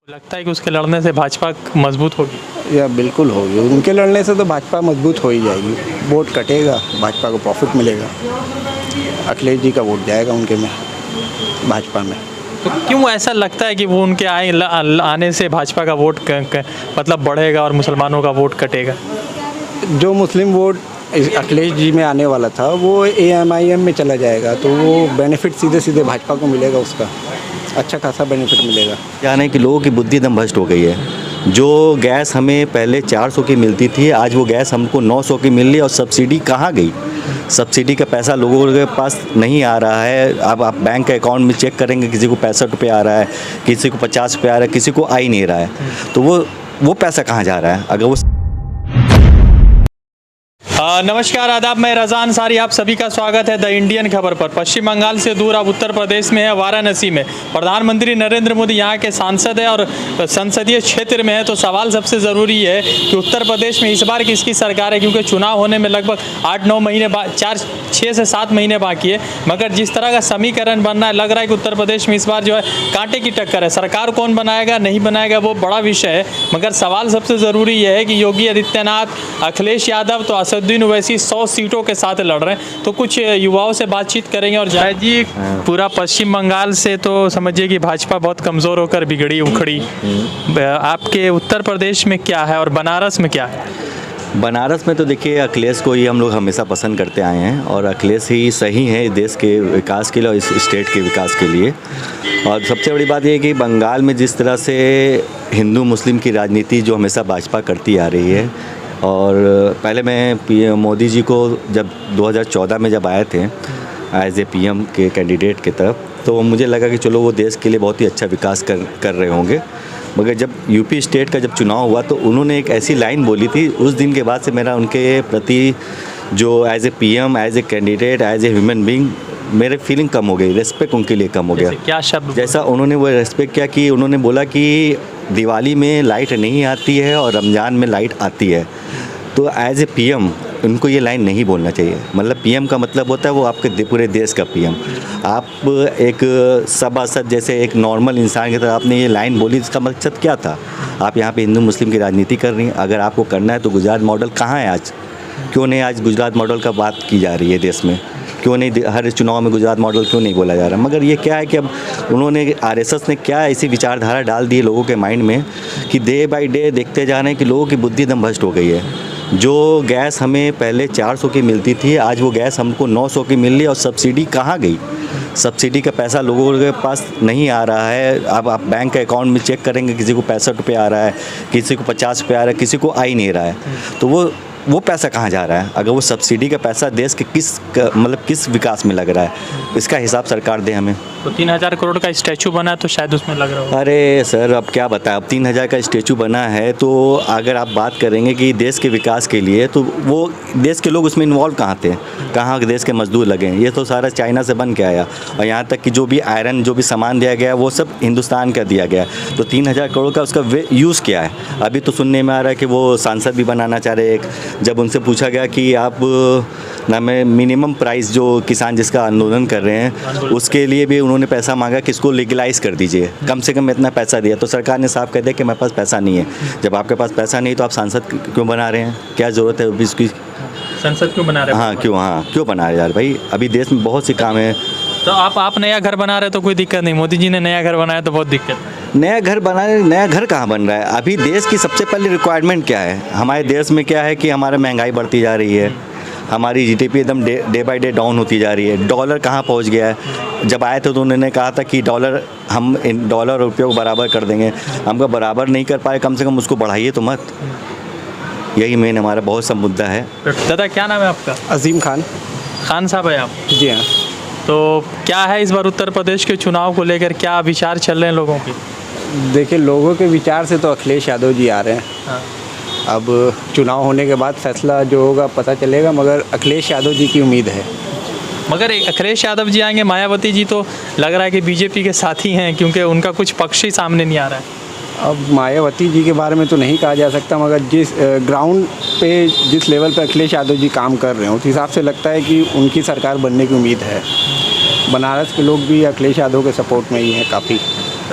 लगता है कि उसके लड़ने से भाजपा मजबूत होगी। या बिल्कुल होगी, उनके लड़ने से तो भाजपा मजबूत हो ही जाएगी। वोट कटेगा, भाजपा को प्रॉफिट मिलेगा। अखिलेश जी का वोट जाएगा उनके में, भाजपा में। तो क्यों ऐसा लगता है कि वो उनके आने से भाजपा का वोट मतलब बढ़ेगा और मुसलमानों का वोट कटेगा? जो मुस्लिम वोट अखिलेश जी में आने वाला था वो AMIM में चला जाएगा, तो वो बेनिफिट सीधे सीधे भाजपा को मिलेगा, उसका अच्छा खासा बेनिफिट मिलेगा। क्या है कि लोगों की बुद्धि एकदम भ्रष्ट हो गई है। जो गैस हमें पहले 400 की मिलती थी, आज वो गैस हमको 900 की मिल रही है। और सब्सिडी कहाँ गई? सब्सिडी का पैसा लोगों के पास नहीं आ रहा है। अब आप बैंक के अकाउंट में चेक करेंगे, किसी को 65 रुपये आ रहा है, किसी को 50 रुपये आ रहा है, किसी को आ ही नहीं रहा है। तो वो पैसा कहाँ जा रहा है? अगर वो नमस्कार, आदाब, मैं रज़ा अंसारी, आप सभी का स्वागत है द इंडियन खबर पर। पश्चिम बंगाल से दूर अब उत्तर प्रदेश में है, वाराणसी में। प्रधानमंत्री नरेंद्र मोदी यहाँ के सांसद है और संसदीय क्षेत्र में है। तो सवाल सबसे ज़रूरी है कि उत्तर प्रदेश में इस बार किसकी सरकार है, क्योंकि चुनाव होने में लगभग 8-9 महीने 6 से 7 महीने बाकी है। मगर जिस तरह का समीकरण बन रहा है, लग रहा है कि उत्तर प्रदेश में इस बार जो है कांटे की टक्कर है। सरकार कौन बनाएगा नहीं बनाएगा वो बड़ा विषय है, मगर सवाल सबसे ज़रूरी यह है कि योगी आदित्यनाथ, अखिलेश यादव तो असदुद्दीन ओवैसी 100 सीटों के साथ लड़ रहे हैं। तो कुछ युवाओं से बातचीत करेंगे। और जायद जी, पूरा पश्चिम बंगाल से तो समझिए कि भाजपा बहुत कमज़ोर होकर बिगड़ी उखड़ी। आपके उत्तर प्रदेश में क्या है और बनारस में क्या है? बनारस में तो देखिए, अखिलेश को ही हम लोग हमेशा पसंद करते आए हैं और अखिलेश ही सही है देश के विकास के लिए और इस स्टेट के विकास के लिए। और सबसे बड़ी बात यह है कि बंगाल में जिस तरह से हिंदू मुस्लिम की राजनीति जो हमेशा भाजपा करती आ रही है, और पहले मैं मोदी जी को जब 2014 में जब आए थे एज ए PM के कैंडिडेट की तरफ, तो मुझे लगा कि चलो वो देश के लिए बहुत ही अच्छा विकास कर रहे होंगे। मगर जब यूपी स्टेट का जब चुनाव हुआ तो उन्होंने एक ऐसी लाइन बोली थी, उस दिन के बाद से मेरा उनके प्रति जो as a PM, as a candidate, as a human being मेरे फीलिंग कम हो गई, रिस्पेक्ट उनके लिए कम हो गया। क्या शब्द? जैसा उन्होंने वो रिस्पेक्ट किया कि उन्होंने बोला कि दिवाली में लाइट नहीं आती है और रमज़ान में लाइट आती है। तो एज ए PM उनको ये लाइन नहीं बोलना चाहिए। मतलब PM का मतलब होता है वो आपके पूरे देश का PM। आप एक सभासद जैसे एक नॉर्मल इंसान की तरह आपने ये लाइन बोली, इसका मकसद क्या था? आप यहाँ पे हिंदू मुस्लिम की राजनीति कर रही हैं। अगर आपको करना है तो गुजरात मॉडल कहाँ है आज? क्यों नहीं आज गुजरात मॉडल का बात की जा रही है देश में? क्यों नहीं हर चुनाव में गुजरात मॉडल क्यों नहीं बोला जा रहा? मगर ये क्या है कि अब उन्होंने RSS ने क्या ऐसी विचारधारा डाल दी है लोगों के माइंड में कि डे बाय डे देखते जा रहे हैं कि लोगों की बुद्धि एकदम भ्रष्ट हो गई है। जो गैस हमें पहले 400 की मिलती थी, आज वो गैस हमको 900 की मिल रही है। और सब्सिडी कहाँ गई? सब्सिडी का पैसा लोगों के पास नहीं आ रहा है। अब आप बैंक के अकाउंट में चेक करेंगे, किसी को 65 रुपये आ रहा है, किसी को 50 रुपये आ रहा है, किसी को आ ही नहीं रहा है। तो वो पैसा कहाँ जा रहा है? अगर वो सब्सिडी का पैसा देश के किस विकास में लग रहा है, इसका हिसाब सरकार दे हमें। तो 3000 करोड़ का स्टैचू बना है तो शायद उसमें लग रहा हो। अरे सर, अब क्या बताएं, अब 3000 का स्टैचू बना है तो अगर आप बात करेंगे कि देश के विकास के लिए, तो वो देश के लोग उसमें इन्वॉल्व कहाँ थे? कहाँ देश के मजदूर लगे? ये तो सारा चाइना से बन के आया। और यहाँ तक कि जो भी आयरन, जो भी सामान दिया गया वो सब हिंदुस्तान का दिया गया। तो 3000 करोड़ का उसका यूज़ क्या है? अभी तो सुनने में आ रहा है कि वो सांसद भी बनाना चाह रहे। जब उनसे पूछा गया कि आप ना मैं मिनिमम प्राइस जो किसान जिसका आंदोलन कर रहे हैं उसके लिए भी उन्होंने पैसा मांगा कि इसको लीगलाइज़ कर दीजिए, कम से कम इतना पैसा दिया। तो सरकार ने साफ कह दिया कि मेरे पास पैसा नहीं है। जब आपके पास पैसा नहीं तो आप सांसद क्यों बना रहे हैं? क्या ज़रूरत है इसकी? संसद क्यों बना रहे हैं? क्यों बना रहे यार भाई? अभी देश में बहुत से काम है। तो आप नया घर बना रहे तो कोई दिक्कत नहीं, मोदी जी ने नया घर बनाया तो बहुत दिक्कत है। नया घर कहाँ बन रहा है? अभी देश की सबसे पहली रिक्वायरमेंट क्या है? हमारे देश में क्या है कि हमारा महंगाई बढ़ती जा रही है, हमारी GDP एकदम डे बाय डे डाउन होती जा रही है। डॉलर कहाँ पहुँच गया है? जब आए थे तो उन्होंने कहा था कि हम डॉलर और रुपये को बराबर कर देंगे। हमको बराबर नहीं कर पाए, कम से कम उसको बढ़ाइए तो मत। यही मेन हमारा बहुत सा मुद्दा है। दादा, क्या नाम है आपका? अजीम खान। खान साहब है आप? जी हाँ। तो क्या है इस बार उत्तर प्रदेश के चुनाव को लेकर क्या विचार चल रहे हैं लोगों के? देखिए, लोगों के विचार से तो अखिलेश यादव जी आ रहे हैं। हाँ। अब चुनाव होने के बाद फैसला जो होगा पता चलेगा, मगर अखिलेश यादव जी की उम्मीद है। मगर अखिलेश यादव जी आएंगे, मायावती जी तो लग रहा है कि BJP के साथी हैं, क्योंकि उनका कुछ पक्ष ही सामने नहीं आ रहा है। अब मायावती जी के बारे में तो नहीं कहा जा सकता, मगर जिस ग्राउंड पे जिस लेवल पे अखिलेश यादव जी काम कर रहे हैं उस हिसाब से लगता है कि उनकी सरकार बनने की उम्मीद है। बनारस के लोग भी अखिलेश यादव के सपोर्ट में ही हैं काफ़ी।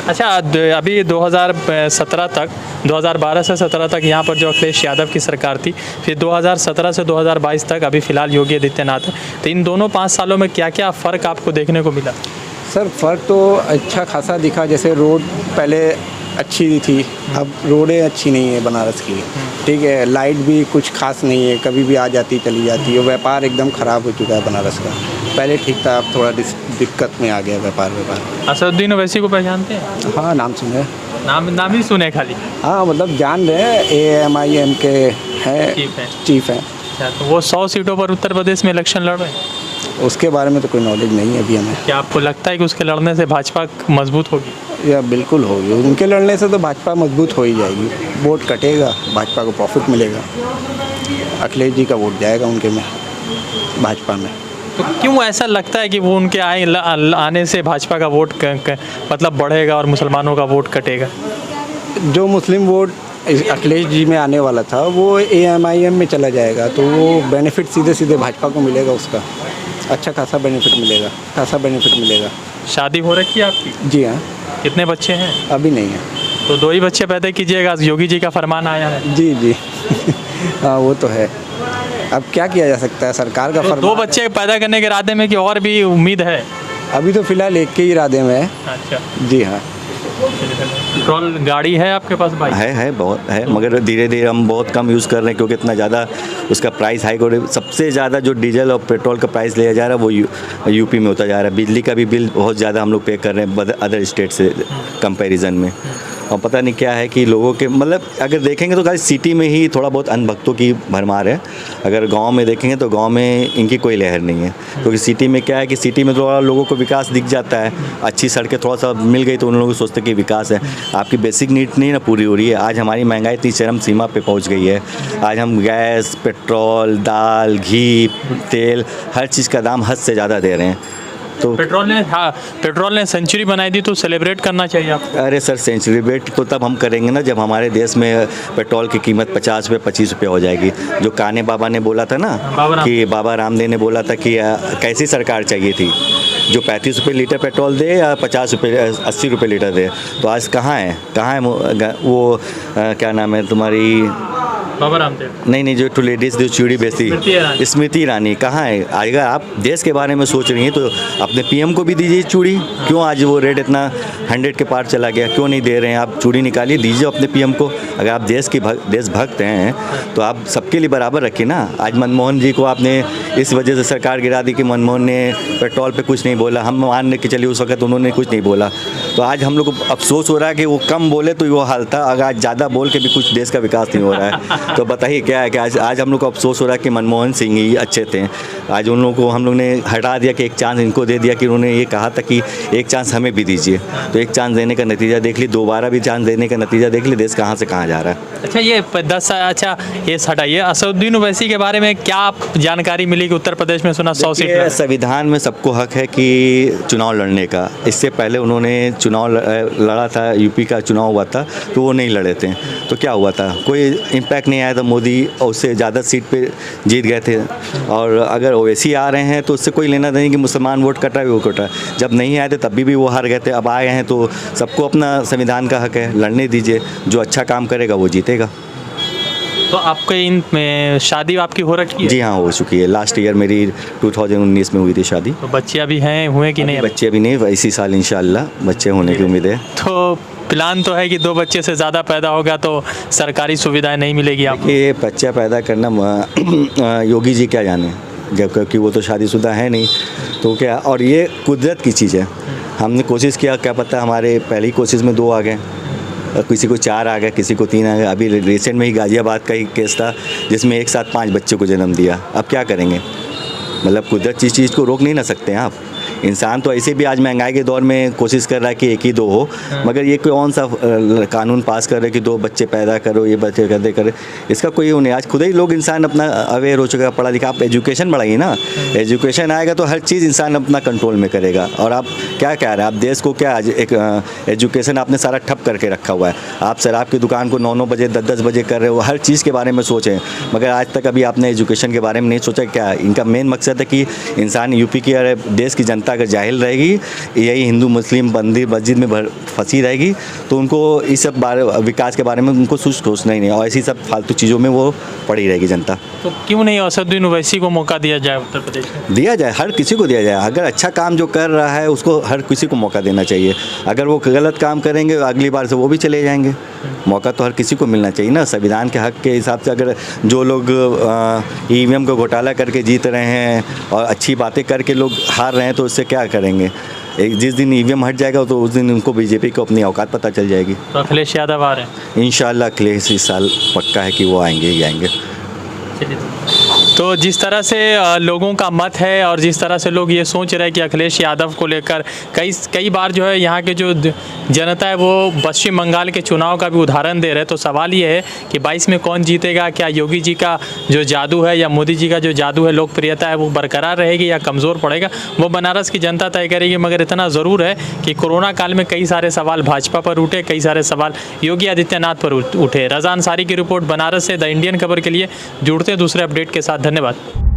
अच्छा अभी 2017 तक 2012 से 17 तक यहाँ पर जो अखिलेश यादव की सरकार थी, फिर 2017 से 2022 तक अभी फ़िलहाल योगी आदित्यनाथ है, तो इन दोनों 5 सालों में क्या क्या फ़र्क आपको देखने को मिला? सर फ़र्क तो अच्छा खासा दिखा। जैसे रोड पहले अच्छी थी, अब रोडें अच्छी नहीं है बनारस की, ठीक है। लाइट भी कुछ खास नहीं है, कभी भी आ जाती चली जाती है। व्यापार एकदम ख़राब हो चुका है बनारस का। पहले ठीक था, अब थोड़ा दिक्कत में आ गया व्यापार। असदुद्दीन ओवैसी को पहचानते हैं? हाँ, नाम सुने। नाम ही सुने खाली? हाँ, मतलब जान रहे हैं, AMIM के हैं, चीफ हैं। अच्छा, तो वो 100 सीटों पर उत्तर प्रदेश में इलेक्शन लड़ रहे हैं? उसके बारे में तो कोई नॉलेज नहीं है अभी हमें। क्या आपको लगता है कि उसके लड़ने से भाजपा मजबूत होगी? या बिल्कुल होगी, उनके लड़ने से तो भाजपा मजबूत हो ही जाएगी। वोट कटेगा, भाजपा को प्रॉफिट मिलेगा। अखिलेश जी का वोट जाएगा उनके में, भाजपा में। तो क्यों ऐसा लगता है कि वो उनके आने से भाजपा का वोट मतलब बढ़ेगा और मुसलमानों का वोट कटेगा? जो मुस्लिम वोट अखिलेश जी में आने वाला था वो AMIM में चला जाएगा, तो वो बेनिफिट सीधे सीधे भाजपा को मिलेगा। उसका अच्छा खासा बेनिफिट मिलेगा। शादी हो रखी है आपकी? जी हाँ। कितने बच्चे हैं? अभी नहीं है। तो 2 ही बच्चे पैदा कीजिएगा, योगी जी का फरमान आया है। जी हाँ, वो तो है। अब क्या किया जा सकता है, सरकार का तो 2 बच्चे पैदा करने के इरादे में कि और भी उम्मीद है? अभी तो फिलहाल एक के ही इरादे में है। अच्छा जी हाँ। पेट्रोल गाड़ी है आपके पास भाई? है बहुत है, मगर धीरे धीरे हम बहुत कम यूज़ कर रहे हैं क्योंकि इतना ज़्यादा उसका प्राइस हाई। और सबसे ज़्यादा जो डीजल और पेट्रोल का प्राइस लिया जा रहा है वो यूपी में होता जा रहा है। बिजली का भी बिल बहुत ज़्यादा हम लोग पे कर रहे हैं अदर स्टेट से कंपैरिजन में। और पता नहीं क्या है कि लोगों के मतलब अगर देखेंगे तो खाली सिटी में ही थोड़ा बहुत अनभक्तों की भरमार है। अगर गांव में देखेंगे तो गांव में इनकी कोई लहर नहीं है, क्योंकि सिटी में क्या है कि सिटी में थोड़ा लोगों को विकास दिख जाता है। अच्छी सड़कें थोड़ा सा मिल गई तो उन लोगों को सोचते कि विकास है। आपकी बेसिक नीड नहीं ना पूरी हो रही है। आज हमारी महंगाई इतनी चरम सीमा पे पहुंच गई है। आज हम गैस, पेट्रोल, दाल, घी, तेल, हर चीज़ का दाम हद से ज़्यादा दे रहे हैं। तो पेट्रोल ने सेंचुरी बनाई दी तो सेलिब्रेट करना चाहिए आपको। अरे सर, सेलिब्रेट तो तब हम करेंगे ना जब हमारे देश में पेट्रोल की कीमत 50 रुपये 25 रुपये हो जाएगी। जो काने बाबा ने बोला था ना, कि बाबा रामदेव ने बोला था कि कैसी सरकार चाहिए थी जो 35 रुपये लीटर पेट्रोल दे या 50 रुपये 80 रुपये लीटर दे। तो आज कहाँ है वो क्या नाम है तुम्हारी, बाबा रामदेव? नहीं, जो टू लेडीज़ जो चूड़ी बेचती स्मृति ईरानी कहाँ है? अगर आप देश के बारे में सोच रही हैं तो अपने PM को भी दीजिए चूड़ी। क्यों आज वो रेट इतना 100 के पार चला गया, क्यों नहीं दे रहे हैं? आप चूड़ी निकालिए, दीजिए अपने PM को। अगर आप देशभक्त हैं तो आप सबके लिए बराबर रखिए ना। आज मनमोहन जी को आपने इस वजह से सरकार गिरा दी कि मनमोहन ने पेट्रोल पर कुछ नहीं बोला। हम मान के चलिए उस वक्त उन्होंने कुछ नहीं बोला, तो आज हम लोग को अफसोस हो रहा है कि वो कम बोले तो वो हाल था। अगर आज ज़्यादा बोल के भी कुछ देश का विकास नहीं हो रहा है तो बताइए क्या है कि आज हम लोग को अफसोस हो रहा है कि मनमोहन सिंह ही अच्छे थे। आज उन लोगों को हम लोग ने हटा दिया कि एक चांस इनको दे दिया कि उन्होंने ये कहा था कि एक चांस हमें भी दीजिए। तो एक चांस देने का नतीजा देख ली, दोबारा भी चांस देने का नतीजा देख ली, देश कहाँ से कहाँ जा रहा है। अच्छा ये हटाइए, असदुद्दीन ओवैसी के बारे में क्या जानकारी मिली कि उत्तर प्रदेश में सुना 100 सीट? संविधान में सबको हक है कि चुनाव लड़ने का। इससे पहले उन्होंने चुनाव लड़ा था, यूपी का चुनाव हुआ था तो वो नहीं लड़े थे। तो क्या हुआ था, कोई इम्पैक्ट नहीं आया था। मोदी उससे ज़्यादा सीट पे जीत गए थे। और अगर ओवैसी आ रहे हैं तो उससे कोई लेना नहीं कि मुसलमान वोट कट रहा है वो कट रहा है। जब नहीं आए थे तभी भी वो हार गए थे, अब आए हैं तो सबको अपना संविधान का हक है, लड़ने दीजिए। जो अच्छा काम करेगा वो जीतेगा। तो आपके इन में शादी आपकी हो रखी है? जी हाँ, हो चुकी है। लास्ट ईयर मेरी 2019 में हुई थी शादी। तो बच्चे अभी हुए कि नहीं? बच्चे अभी नहीं, इसी साल इंशाल्लाह बच्चे होने की उम्मीद है। तो प्लान तो है कि 2 बच्चे से ज़्यादा पैदा होगा तो सरकारी सुविधाएं नहीं मिलेगी आपको? ये बच्चा पैदा करना योगी जी क्या जाने, जब क्योंकि वो तो शादीशुदा है नहीं। तो क्या, और ये कुदरत की चीज़ है। हमने कोशिश किया, क्या पता हमारे पहली कोशिश में 2 आ गए, किसी को 4 आ गए, किसी को 3 आ गए। अभी रिसेंट में ही गाज़ियाबाद का ही केस था जिसमें एक साथ 5 बच्चों को जन्म दिया। अब क्या करेंगे? मतलब कुदरत की चीज़ को रोक नहीं ना सकते हैं आप। इंसान तो ऐसे भी आज महंगाई के दौर में कोशिश कर रहा है कि 1 ही 2 हो, मगर ये कौन सा कानून पास कर रहे कि 2 बच्चे पैदा करो, ये बच्चे करते करे, इसका कोई वो नहीं। आज खुद ही लोग इंसान अपना अवेयर हो चुका है, पढ़ा लिखा। आप एजुकेशन बढ़ाइए ना, एजुकेशन आएगा तो हर चीज़ इंसान अपना कंट्रोल में करेगा। और आप क्या कह रहे हैं, आप देश को क्या आज एक एजुकेशन आपने सारा ठप करके रखा हुआ है। आप शराब की दुकान को 9-9 बजे 10-10 बजे कर रहे हो। हर चीज़ के बारे में सोचें, मगर आज तक अभी आपने एजुकेशन के बारे में नहीं सोचा। क्या इनका मेन मकसद है कि इंसान यूपी की देश की जनता जनता अगर जाहिल रहेगी, यही हिंदू मुस्लिम मंदिर मस्जिद में फंसी रहेगी, तो उनको इस सब विकास के बारे में उनको सोचना ही नहीं, और ऐसी सब फालतू चीज़ों में वो पड़ी रहेगी जनता। तो क्यों नहीं असदुद्दीन ओवैसी को मौका दिया जाए उत्तर प्रदेश में? दिया जाए, हर किसी को दिया जाए। अगर अच्छा काम जो कर रहा है उसको हर किसी को मौका देना चाहिए। अगर वो गलत काम करेंगे अगली बार से वो भी चले जाएंगे। मौका तो हर किसी को मिलना चाहिए ना। संविधान के हक के हिसाब से अगर जो लोग ईवीएम को घोटाला करके जीत रहे हैं और अच्छी बातें करके लोग हार रहे हैं, तो उससे क्या करेंगे? एक जिस दिन ईवीएम हट जाएगा तो उस दिन उनको बीजेपी को अपनी औकात पता चल जाएगी। तो अखिलेश यादव आ रहे हैं? इंशाल्लाह अखिलेश इस साल पक्का है कि वो आएंगे ही आएंगे। तो जिस तरह से लोगों का मत है और जिस तरह से लोग ये सोच रहे हैं कि अखिलेश यादव को लेकर कई बार जो है यहाँ के जो जनता है वो पश्चिम बंगाल के चुनाव का भी उदाहरण दे रहे हैं। तो सवाल ये है कि 22 में कौन जीतेगा? क्या योगी जी का जो जादू है या मोदी जी का जो जादू है, लोकप्रियता है, वो बरकरार रहेगी या कमज़ोर पड़ेगा? वो बनारस की जनता तय करेगी। मगर इतना ज़रूर है कि कोरोना काल में कई सारे सवाल भाजपा पर उठे, कई सारे सवाल योगी आदित्यनाथ पर उठे। रज़ा अंसारी की रिपोर्ट बनारस से द इंडियन खबर के लिए जुड़ते दूसरे अपडेट के साथ। धन्यवाद।